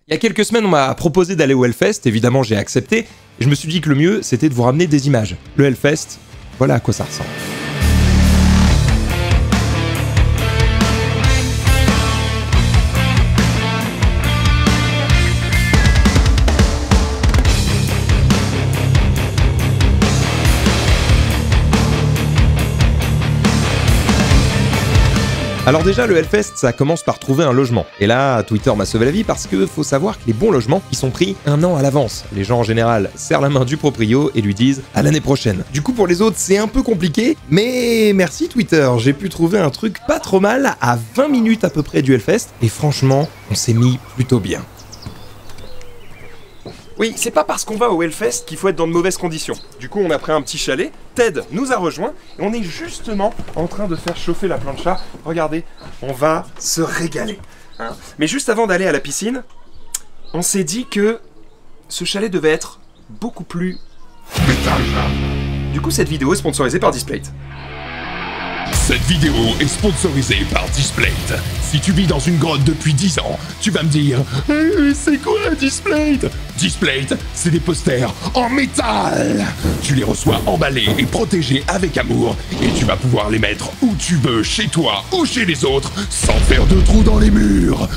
Il y a quelques semaines, on m'a proposé d'aller au Hellfest, évidemment j'ai accepté, et je me suis dit que le mieux, c'était de vous ramener des images. Le Hellfest, voilà à quoi ça ressemble. Alors déjà, le Hellfest, ça commence par trouver un logement. Et là, Twitter m'a sauvé la vie parce que faut savoir que les bons logements, ils sont pris 1 an à l'avance. Les gens en général serrent la main du proprio et lui disent à l'année prochaine. Du coup, pour les autres, c'est un peu compliqué, mais merci Twitter, j'ai pu trouver un truc pas trop mal à 20 minutes à peu près du Hellfest, et franchement, on s'est mis plutôt bien. Oui, c'est pas parce qu'on va au Hellfest qu'il faut être dans de mauvaises conditions. Du coup, on a pris un petit chalet, Ted nous a rejoints, et on est justement en train de faire chauffer la plancha. Regardez, on va se régaler. Hein. Mais juste avant d'aller à la piscine, on s'est dit que ce chalet devait être beaucoup plus métal. Du coup, cette vidéo est sponsorisée par Displate. Cette vidéo est sponsorisée par Displate. Si tu vis dans une grotte depuis 10 ans, tu vas me dire c'est quoi Displate? Displate, c'est des posters en métal. Tu les reçois emballés et protégés avec amour, et tu vas pouvoir les mettre où tu veux, chez toi ou chez les autres, sans faire de trous dans les murs.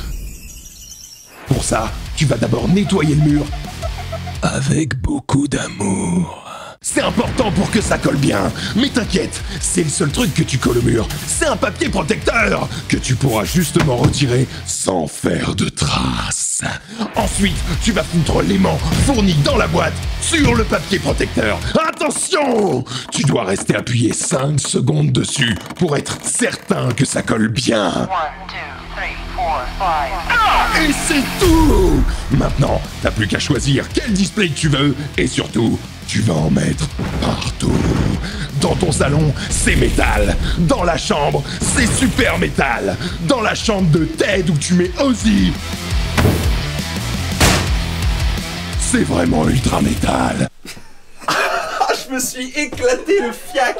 Pour ça, tu vas d'abord nettoyer le mur avec beaucoup d'amour. C'est important pour que ça colle bien, mais t'inquiète, c'est le seul truc que tu colles au mur. C'est un papier protecteur que tu pourras justement retirer sans faire de traces. Ensuite, tu vas foutre l'aimant fourni dans la boîte sur le papier protecteur. Attention! Tu dois rester appuyé 5 secondes dessus pour être certain que ça colle bien. 1, 2, 3, 4, 5. Et c'est tout! Maintenant, t'as plus qu'à choisir quel display tu veux, et surtout, tu vas en mettre partout. Dans ton salon, c'est métal. Dans la chambre, c'est super métal. Dans la chambre de Ted où tu mets Ozzy, c'est vraiment ultra métal. Je me suis éclaté le fiac.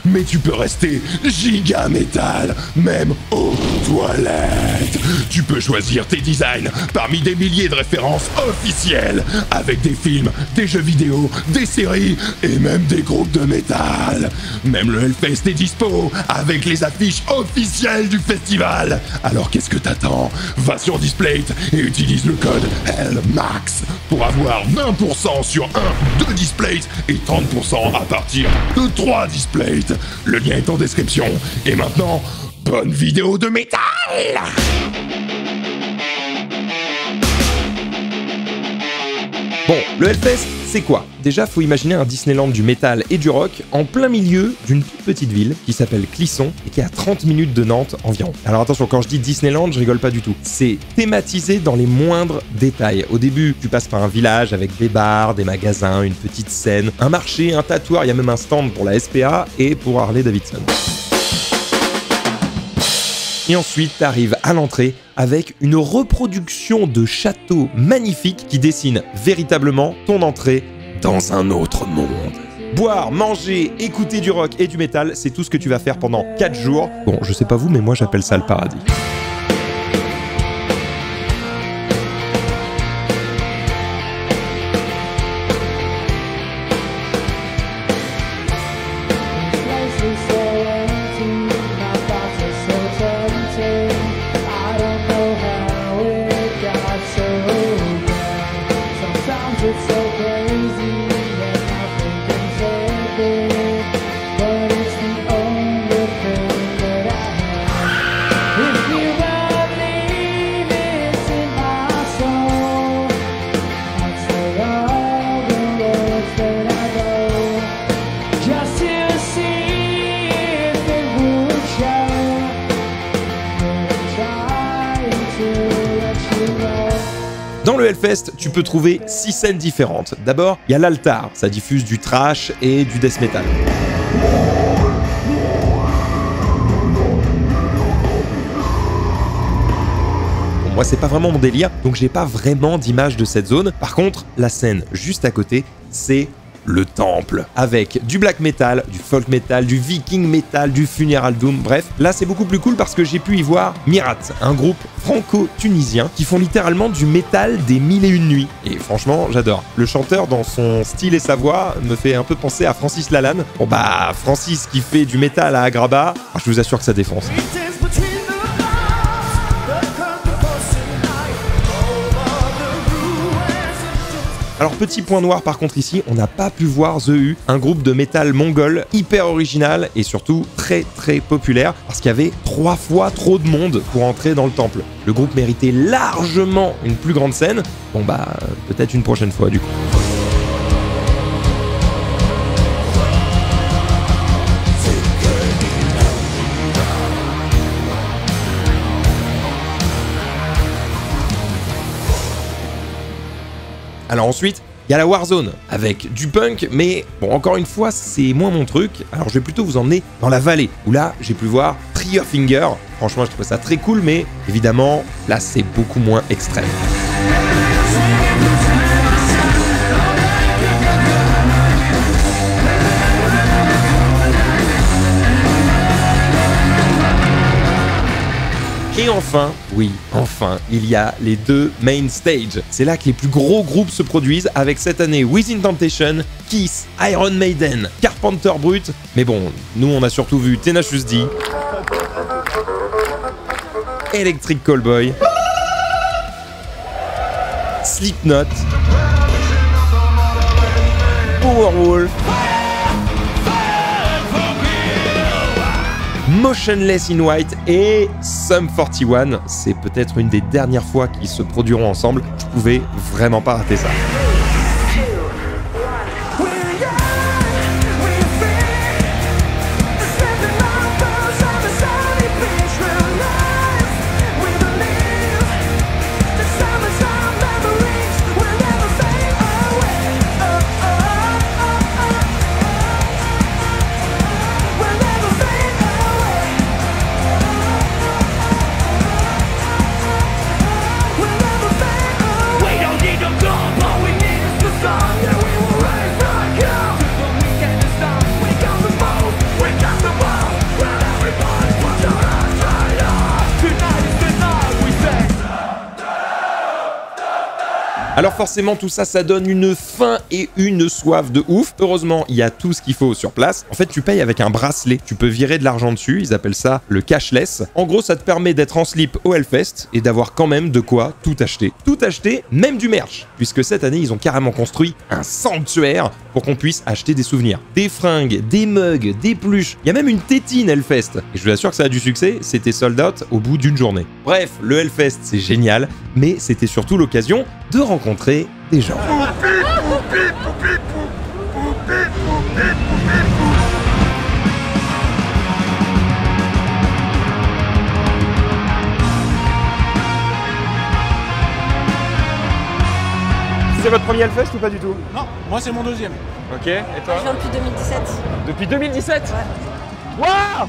Mais tu peux rester giga métal, même aux toilettes. Tu peux choisir tes designs parmi des milliers de références officielles, avec des films, des jeux vidéo, des séries et même des groupes de métal. Même le Hellfest est dispo, avec les affiches officielles du festival. Alors qu'est-ce que t'attends? Va sur Displate et utilise le code HELLMAX pour avoir 20% sur 1 ou 2 Displates et 30% à partir de 3 Displates. Le lien est en description. Et maintenant, bonne vidéo de métal! Bon, le Hellfest, c'est quoi? Déjà, faut imaginer un Disneyland du métal et du rock en plein milieu d'une toute petite ville qui s'appelle Clisson et qui est à 30 minutes de Nantes environ. Alors attention, quand je dis Disneyland, je rigole pas du tout. C'est thématisé dans les moindres détails. Au début, tu passes par un village avec des bars, des magasins, une petite scène, un marché, un tatoueur, il y a même un stand pour la SPA et pour Harley-Davidson. Et ensuite, t'arrives à l'entrée avec une reproduction de château magnifique qui dessine véritablement ton entrée dans un autre monde. Boire, manger, écouter du rock et du métal, c'est tout ce que tu vas faire pendant 4 jours. Bon, je sais pas vous, mais moi j'appelle ça le paradis. Dans le Hellfest, tu peux trouver 6 scènes différentes. D'abord, il y a l'altar, ça diffuse du thrash et du death metal. Bon, moi, c'est pas vraiment mon délire, donc j'ai pas vraiment d'image de cette zone. Par contre, la scène juste à côté, c'est le temple. Avec du black metal, du folk metal, du viking metal, du funeral doom, bref. Là, c'est beaucoup plus cool parce que j'ai pu y voir Mirat, un groupe franco-tunisien qui font littéralement du métal des 1001 nuits. Et franchement, j'adore. Le chanteur, dans son style et sa voix, me fait un peu penser à Francis Lalanne. Bon bah, Francis qui fait du métal à Agrabah, je vous assure que ça défonce. Alors petit point noir par contre ici, on n'a pas pu voir The U, un groupe de métal mongol hyper original et surtout très populaire parce qu'il y avait 3 fois trop de monde pour entrer dans le temple. Le groupe méritait largement une plus grande scène, bon bah peut-être une prochaine fois du coup. Alors ensuite, il y a la Warzone, avec du punk, mais bon, encore une fois, c'est moins mon truc. Alors je vais plutôt vous emmener dans la vallée, où là, j'ai pu voir Triggerfinger. Franchement, je trouve ça très cool, mais évidemment, là, c'est beaucoup moins extrême. Et enfin, oui, enfin, il y a les 2 main stage. C'est là que les plus gros groupes se produisent avec cette année Within Temptation, Kiss, Iron Maiden, Carpenter Brut. Mais bon, nous on a surtout vu Tenacious D, Electric Callboy, Slipknot, Powerwolf, Motionless in White et Sum 41. C'est peut-être une des dernières fois qu'ils se produiront ensemble. Je pouvais vraiment pas rater ça. Alors forcément tout ça, ça donne une faim et une soif de ouf. Heureusement, il y a tout ce qu'il faut sur place. En fait, tu payes avec un bracelet. Tu peux virer de l'argent dessus, ils appellent ça le cashless. En gros, ça te permet d'être en slip au Hellfest et d'avoir quand même de quoi tout acheter. Tout acheter, même du merch. Puisque cette année, ils ont carrément construit un sanctuaire pour qu'on puisse acheter des souvenirs. Des fringues, des mugs, des pluches. Il y a même une tétine Hellfest. Et je vous assure que ça a du succès, c'était sold out au bout d'une journée. Bref, le Hellfest, c'est génial, mais c'était surtout l'occasion de rencontrer des gens. C'est votre premier Hellfest ou pas du tout? Non, moi c'est mon deuxième. Ok, et toi? Je viens depuis 2017. Depuis 2017? Ouais. Waouh!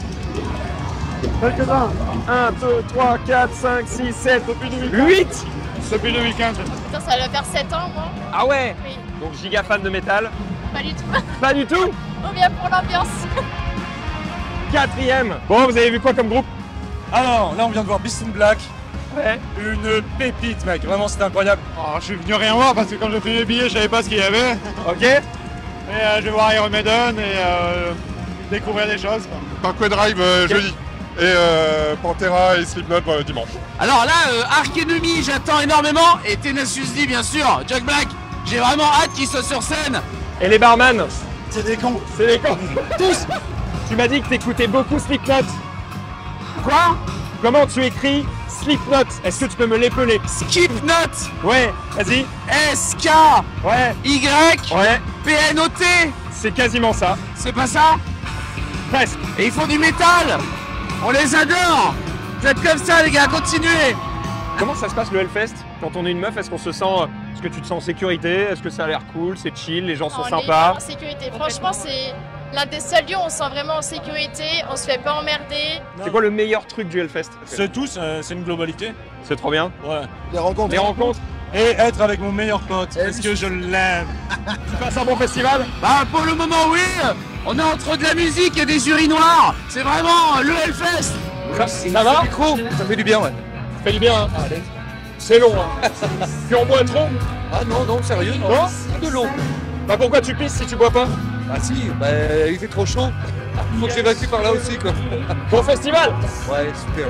Quelques-uns. 1, 2, 3, 4, 5, 6, 7, depuis 2015. 8! Depuis 2015. Putain, ça va faire 7 ans, moi. Ah ouais? Oui. Donc giga fan de métal? Pas du tout. Pas du tout? On vient pour l'ambiance. 4e. Bon, vous avez vu quoi comme groupe? Alors, là on vient de voir Beast in Black. Ouais. Une pépite, mec. Vraiment, c'était incroyable. Alors, je suis venu rien voir parce que quand j'ai pris les billets, je savais pas ce qu'il y avait. Ok. Et je vais voir Iron Maiden et découvrir des choses. Parkway Drive jeudi. Et Pantera et Slipknot dimanche. Alors là, Ark Enemy, j'attends énormément. Et Tenacious D, bien sûr. Jack Black, j'ai vraiment hâte qu'il soit sur scène. Et les barman? C'est des cons. C'est les cons. Tous. Tu m'as dit que t'écoutais beaucoup Slipknot. Quoi? Comment tu écris Slipknot? Est-ce que tu peux me l'épeler? Skipknot. Ouais, vas-y. SK. Ouais. Y. Ouais. PNOT. C'est quasiment ça. C'est pas ça? Presque. Et ils font du métal. On les adore. Vous êtes comme ça, les gars, continuez. Comment ça se passe le Hellfest? Quand on est une meuf, est-ce qu'on se sent... Est-ce que tu te sens en sécurité? Est-ce que ça a l'air cool? C'est chill? Les gens sont On est sympas? en sécurité. Franchement, c'est l'un des seuls lieux où on se sent vraiment en sécurité. On se fait pas emmerder. C'est quoi le meilleur truc du Hellfest? C'est tout, c'est une globalité. C'est trop bien. Ouais. Les rencontres. Les rencontres? et être avec mon meilleur pote parce que je l'aime. Tu passes un bon festival? Bah pour le moment oui, on est entre de la musique et des urinoirs. C'est vraiment le Hellfest. Ça va? Ça fait du bien ouais. Ça fait du bien, hein. C'est long, hein. Tu en bois trop? Ah non, sérieux non. Non? De l'eau. Bah pourquoi tu pisses si tu bois pas? Bah si, il fait trop chaud. Faut que j'évacue par là aussi quoi. Bon festival! Ouais, super.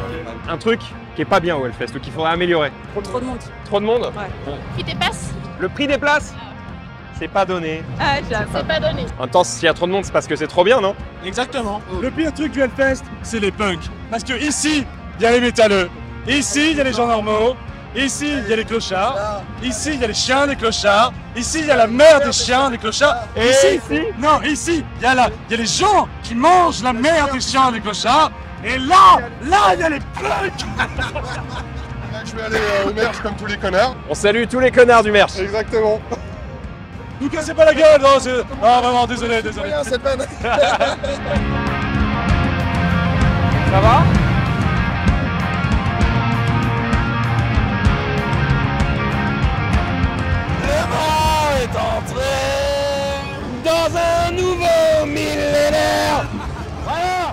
Un truc qui est pas bien au Hellfest ou qu'il faudrait améliorer. Trop de monde. Trop de monde? Ouais. Qui dépasse? Le prix des places? C'est pas donné. Ah, j'avoue. C'est pas donné. En même temps, s'il y a trop de monde, c'est parce que c'est trop bien, non? Exactement. Le pire truc du Hellfest, c'est les punks. Parce que ici, il y a les métalleux. Ici, il y a les gens normaux. Ici, il y a les clochards. Ici, il y a les chiens des clochards. Ici, il y a la mère des chiens des clochards. Et ici, il y a les gens qui mangent la mère des chiens des clochards. Et là, il y a les punks. Je vais aller au merch comme tous les connards. On salue tous les connards du merch. Exactement. Nous cassez pas la gueule, non, c'est... Ah, vraiment, désolé. Rien, c'est peine. Ça va?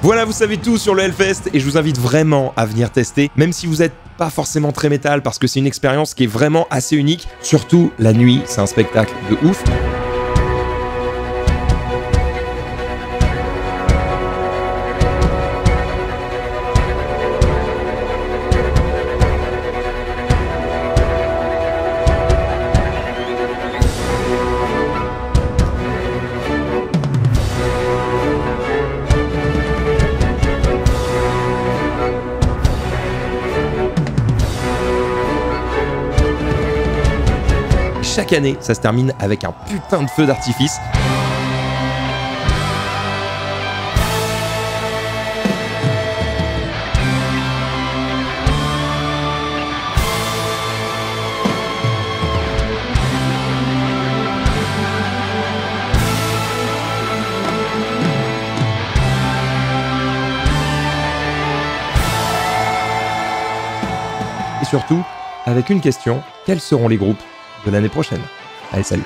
Voilà, vous savez tout sur le Hellfest et je vous invite vraiment à venir tester, même si vous n'êtes pas forcément très métal, parce que c'est une expérience qui est vraiment assez unique. Surtout la nuit, c'est un spectacle de ouf. Chaque année, ça se termine avec un putain de feu d'artifice. Et surtout, avec une question, quels seront les groupes de l'année prochaine? Allez, salut!